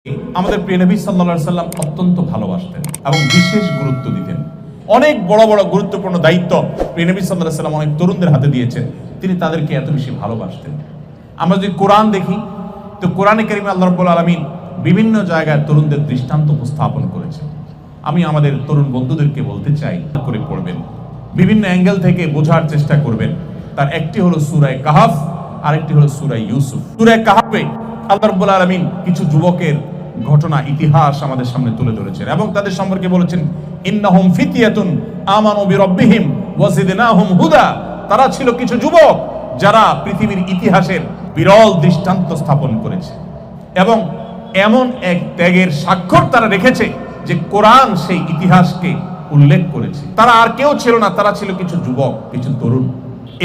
আমাদের প্রিয় নবী সাল্লাল্লাহু আলাইহি সাল্লাম অত্যন্ত ভালোবাসতেন এবং বিশেষ গুরুত্ব দিতেন। অনেক বড় বড় গুরুত্বপূর্ণ দায়িত্ব প্রিয় নবী সাল্লাল্লাহু আলাইহি সাল্লাম অনেক তরুণদের হাতে দিয়েছেন। তিনি তাদেরকে এত বেশি ভালোবাসতেন। আমরা যদি কোরআন দেখি তো কোরআনে কারিমে আল্লাহ রাব্বুল আলামিন বিভিন্ন জায়গায় তরুণদের দৃষ্টান্ত উপস্থাপন করেছেন। আমি আমাদের তরুণ বন্ধুদেরকে বলতে চাই, করে পড়বেন, বিভিন্ন অ্যাঙ্গেল থেকে বোঝার চেষ্টা করবেন। তার একটি হলো সূরা কাহাফ, আরেকটি হলো সূরা ইউসুফ। সূরা কাহাফে আল্লাহ রাব্বুল আলামিন কিছু যুবকের ঘটনা, ইতিহাস আমাদের সামনে তুলে ধরেছেন এবং তাদের সম্পর্কে বলেছেন, ইন্নাহুম ফিতয়াতুন আমানু বিরাব্বিহিম ওয়া জিদনাহুম হুদা। তারা ছিল কিছু যুবক যারা পৃথিবীর ইতিহাসের বিরল দৃষ্টান্ত স্থাপন করেছে এবং এমন এক ত্যাগের স্বাক্ষর তারা রেখেছে যে কোরআন সেই ইতিহাসকে উল্লেখ করেছে। তারা আর কেউ ছিল না, তারা ছিল কিছু যুবক, কিছু তরুণ।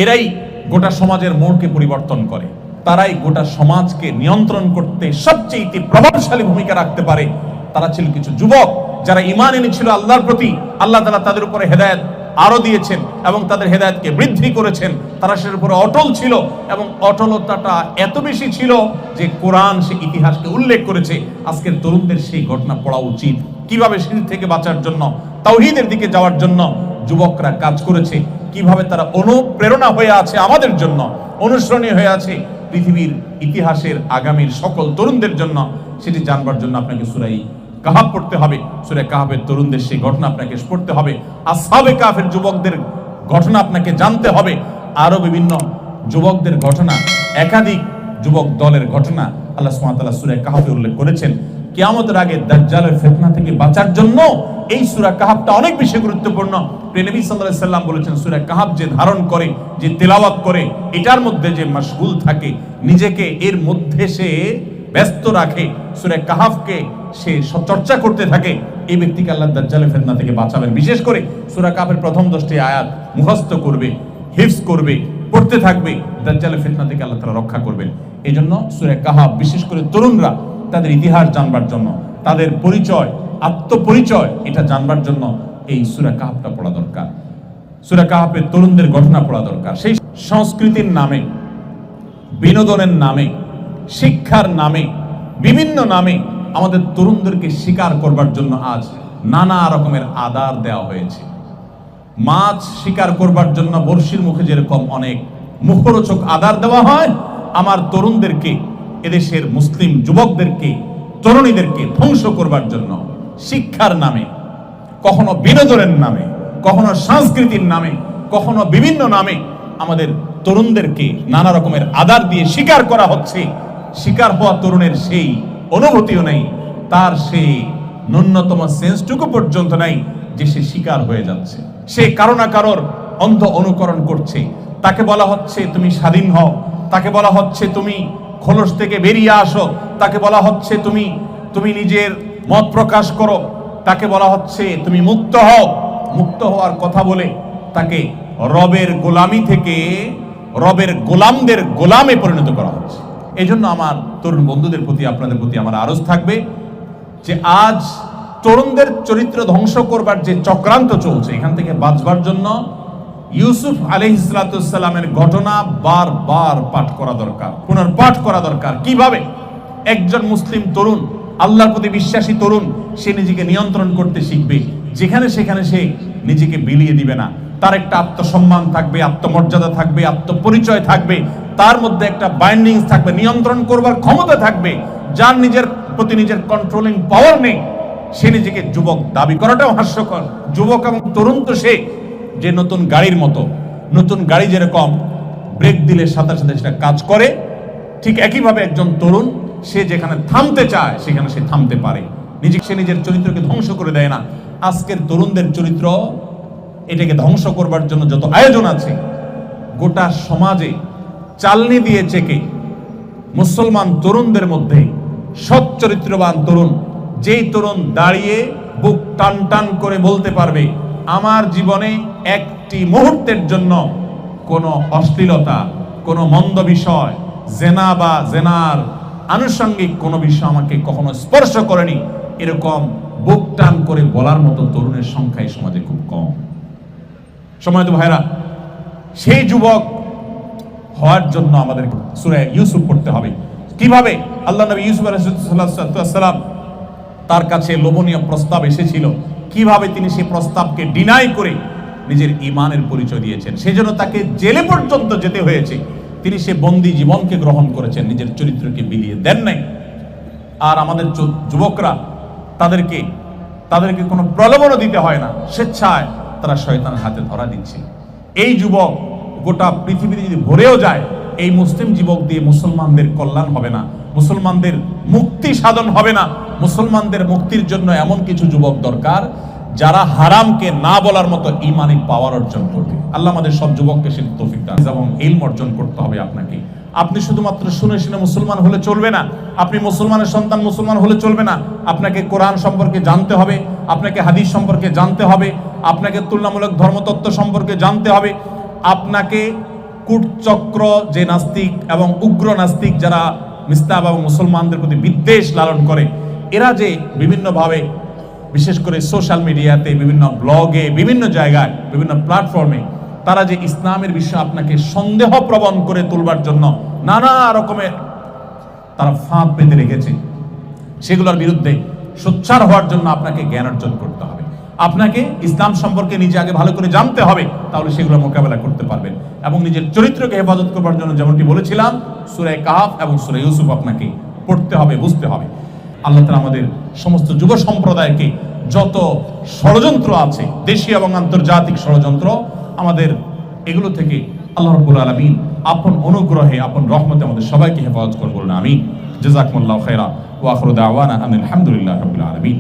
এরাই গোটা সমাজের মোড়কে পরিবর্তন করে। তারাই গোটা সমাজকে নিয়ন্ত্রণ করতে সবচেয়ে প্রভাবশালী ভূমিকা রাখতে পারে। তারা ছিল কিছু যুবক যারা ঈমান এনেছিল আল্লাহর প্রতি। আল্লাহ তাআলা তাদের উপরে হেদায়েত আরো দিয়েছেন এবং তাদের হেদায়েতকে বৃদ্ধি করেছেন। তারা সের উপরে অটল ছিল এবং অটলতাটা এত বেশি ছিল যে কোরআন সেই ইতিহাসকে উল্লেখ করেছে। আজকের তরুণদের সেই ঘটনা পড়া উচিত, কিভাবে শিরক থেকে বাঁচার জন্য, তাওহীদের দিকে যাওয়ার জন্য যুবকরা কাজ করেছে, কিভাবে তারা অনুপ্রেরণা হয়ে আছে আমাদের জন্য, অনুসরণীয় হয়ে আছে পৃথিবীর ইতিহাসের আগামীর সকল তরুণদের জন্য। সেটি জানবার জন্য আপনাকে সূরা কাহাফ পড়তে হবে। সূরা কাহাফের তরুণদের সেই ঘটনা আপনাকে পড়তে হবে। আসহাবে কাহফের যুবকদের ঘটনা আপনাকে জানতে হবে। আরো বিভিন্ন যুবকদের ঘটনা, একাধিক যুবক দলের ঘটনা আল্লাহ সুবহানাহু ওয়া তাআলা সূরা কাহাফে উল্লেখ করেছেন। কিয়ামতের আগে দাজ্জালের ফিতনা থেকে বাঁচার জন্য এই সূরা কাহাফটা অনেক বেশি গুরুত্বপূর্ণ। প্রিয় নবী সাল্লাল্লাহু আলাইহি সাল্লাম বলেছেন, সূরা কাহাফ যে ধারণ করে, যে তেলাওয়াত করে, এটার মধ্যে যে মাশগুল থাকে, নিজেকে এর মধ্যে সে ব্যস্ত রাখে, সূরা কাহাফকে সে চর্চা করতে থাকে, এই ব্যক্তিকে আল্লাহ দাজ্জালের ফিতনা থেকে বাঁচাবেন। বিশেষ করে সূরা কাহাফের প্রথম 10টি আয়াত মুখস্থ করবে, হিফজ করবে, পড়তে থাকবে, দাজ্জালের ফিতনা থেকে আল্লাহ তাআলা রক্ষা করবেন। এইজন্য সূরা কাহাফ বিশেষ করে তরুণরা তাদের ইতিহাস জানবার জন্য, তাদের পরিচয়, আত্মপরিচয় এটা জানবার জন্য এই সূরা কাহাফটা পড়া দরকার। সূরা কাহাফের তরুণদের ঘটনা পড়া দরকার। সেই সংস্কৃতির নামে, বিনোদনের নামে, শিক্ষার নামে, বিভিন্ন নামে আমাদের তরুণদেরকে শিকার করবার জন্য আজ নানা রকমের আদার দেওয়া হয়েছে। মাছ শিকার করবার জন্য বড়শির মুখে যেরকম অনেক মুখরোচক আদার দেওয়া হয়, আমার তরুণদেরকে, এদেশের মুসলিম যুবকদেরকে, তরুণীদেরকে ধ্বংস করবার জন্য শিক্ষার নামে, কখনো বিনোদনের নামে, কখনো সংস্কৃতির নামে, কখনো বিভিন্ন নামে আমাদের তরুণদেরকে নানা রকমের আদার দিয়ে শিকার করা হচ্ছে। শিকার হওয়া তরুণের সেই অনুভূতিও নেই, তার সেই ন্যূনতম সেন্সটুকু পর্যন্ত নাই যে সে শিকার হয়ে যাচ্ছে। সে কারো না কারোর অন্ধ অনুকরণ করছে। তাকে বলা হচ্ছে তুমি স্বাধীন হও, তাকে বলা হচ্ছে তুমি খোলস থেকে বেরিয়ে আসো, তাকে বলা হচ্ছে তুমি নিজের মত প্রকাশ করো, তাকে বলা হচ্ছে তুমি মুক্ত হও। মুক্ত হওয়ার কথা বলে তাকে রবের গোলামি থেকে রবের গোলামদের গোলামে পরিণত করা হচ্ছে। এই জন্য আমার তরুণ বন্ধুদের প্রতি, আপনাদের প্রতি আমার আরজ থাকবে যে আজ তরুণদের চরিত্র ধ্বংস করবার যে চক্রান্ত চলছে, এখান থেকে বাঁচবার জন্য ইউসুফ আলাইহিস সালামের ঘটনা বারবার পাঠ করা দরকার, পুনর্পাঠ করা দরকার। কিভাবে একজন মুসলিম তরুণ, আল্লাহর প্রতি বিশ্বাসী তরুণ, সে নিজেকে নিয়ন্ত্রণ করতে শিখবে, যেখানে সেখানে সে নিজেকে বিলিয়ে দিবে না। তার একটা আত্মসম্মান থাকবে, আত্মমর্যাদা থাকবে, আত্মপরিচয় থাকবে, তার মধ্যে একটা বাইন্ডিংস থাকবে, নিয়ন্ত্রণ করবার ক্ষমতা থাকবে। যার নিজের প্রতি নিজের কন্ট্রোলিং পাওয়ার নেই, সে নিজেকে যুবক দাবি করাটাও হাস্যকর। যুবক এবং তরুণ তো সে যে নতুন গাড়ির মতো, নতুন গাড়ি যেরকম ব্রেক দিলে সাথে সাথে সেটা কাজ করে, ঠিক একইভাবে একজন তরুণ সে যেখানে থামতে চায় সেখানে সে থামতে পারে। সে নিজের চরিত্রকে ধ্বংস করে দেয় না। আজকের তরুণদের চরিত্র এটাকে ধ্বংস করবার জন্য যত আয়োজন আছে, গোটা সমাজে চালনি দিয়ে চেকে মুসলমান তরুণদের মধ্যে সৎ চরিত্রবান তরুণ, যেই তরুণ দাঁড়িয়ে বুক টান টান করে বলতে পারবে আমার জীবনে একটি মুহূর্তের জন্য কোনো অশ্লীলতা, কোনো মন্দ বিষয়, জেনা বা জেনার আনুষঙ্গিক কোনো বিষয় আমাকে কখনো স্পর্শ করেনি, এরকম বুক টান করে বলার মতো তরুণের সংখ্যা এই সমাজে খুব কম। সম্মানিত ভাইরা, সেই যুবক হওয়ার জন্য আমাদের সূরা ইউসুফ পড়তে হবে। কিভাবে আল্লাহ নবী ইউসুফ আলাইহিস সালাম তার কাছে লোভনীয় প্রস্তাব এসেছিল, কিভাবে তিনি সেই প্রস্তাবকে ডিনাই করে নিজের ঈমানের পরিচয় দিয়েছেন, সেজন্য তাকে জেলে পর্যন্ত যেতে হয়েছে। তিনি সে বন্দী জীবনকে গ্রহণ করেছেন, নিজের চরিত্রকে বিলিয়ে দেন নাই। আর আমাদের যুবকরা তাদেরকে কোনো প্রলোভনও দিতে হয় না, স্বেচ্ছায় তারা শয়তানের হাতে ধরা দিচ্ছে। এই যুবক গোটা পৃথিবীতে যদি ভরেও যায়, এই মুসলিম যুবক দিয়ে মুসলমানদের কল্যাণ হবে না, মুসলমানদের মুক্তি সাধন হবে না। মুসলমানদের মুক্তির জন্য এমন কিছু যুবক দরকার যারা হারামকে না বলার মতো ঈমানি পাওয়ার অর্জন করবে। আল্লাহ আমাদের সব যুবককে সেই তৌফিক দান এবং ইলম অর্জন করতে হবে আপনাকে। আপনি শুধুমাত্র শুনে শুনে মুসলমান হলে চলবে না, আপনি মুসলমানের সন্তান মুসলমান হলে চলবে না। আপনাকে কোরআন সম্পর্কে জানতে হবে, আপনাকে হাদিস সম্পর্কে জানতে হবে, আপনাকে তুলনামূলক ধর্মতত্ত্ব সম্পর্কে জানতে হবে। আপনাকে কূটচক্র যে নাস্তিক এবং উগ্র নাস্তিক যারা মিস্তাব এবং মুসলমানদের প্রতি বিদ্বেষ লালন করে, এরা যে বিভিন্নভাবে বিশেষ করে সোশ্যাল মিডিয়াতে, বিভিন্ন ব্লগে, বিভিন্ন জায়গায়, বিভিন্ন প্ল্যাটফর্মে তারা যে ইসলামের বিষয়ে আপনাকে সন্দেহ প্রবণ করে তুলবার জন্য নানা রকমের তারা ফাঁদ পেতে রেখেছে, সেগুলোর বিরুদ্ধে সোচ্চার হওয়ার জন্য আপনাকে জ্ঞান অর্জন করতে হবে। আপনাকে ইসলাম সম্পর্কে নিজে আগে ভালো করে জানতে হবে, তাহলে সেগুলো মোকাবেলা করতে পারবেন। এবং নিজের চরিত্রকে হেফাজত করবার জন্য যেমনটি বলেছিলাম, সূরা কাহফ এবং সূরা ইউসুফ আপনাকে পড়তে হবে, বুঝতে হবে। আল্লাহ তাআলা আমাদের সমস্ত যুব সম্প্রদায়কে যত ষড়যন্ত্র আছে, দেশীয় এবং আন্তর্জাতিক ষড়যন্ত্র, আমাদের এগুলো থেকে আল্লাহ রাব্বুল আলামিন আপন অনুগ্রহে, আপন রহমতে আমাদের সবাইকে হেফাজত করুন, বলুন আমিন। জাযাকুমুল্লাহু খাইরা ওয়া আখিরু দাওয়ানা আলহামদুলিল্লাহি রাব্বিল আলামিন।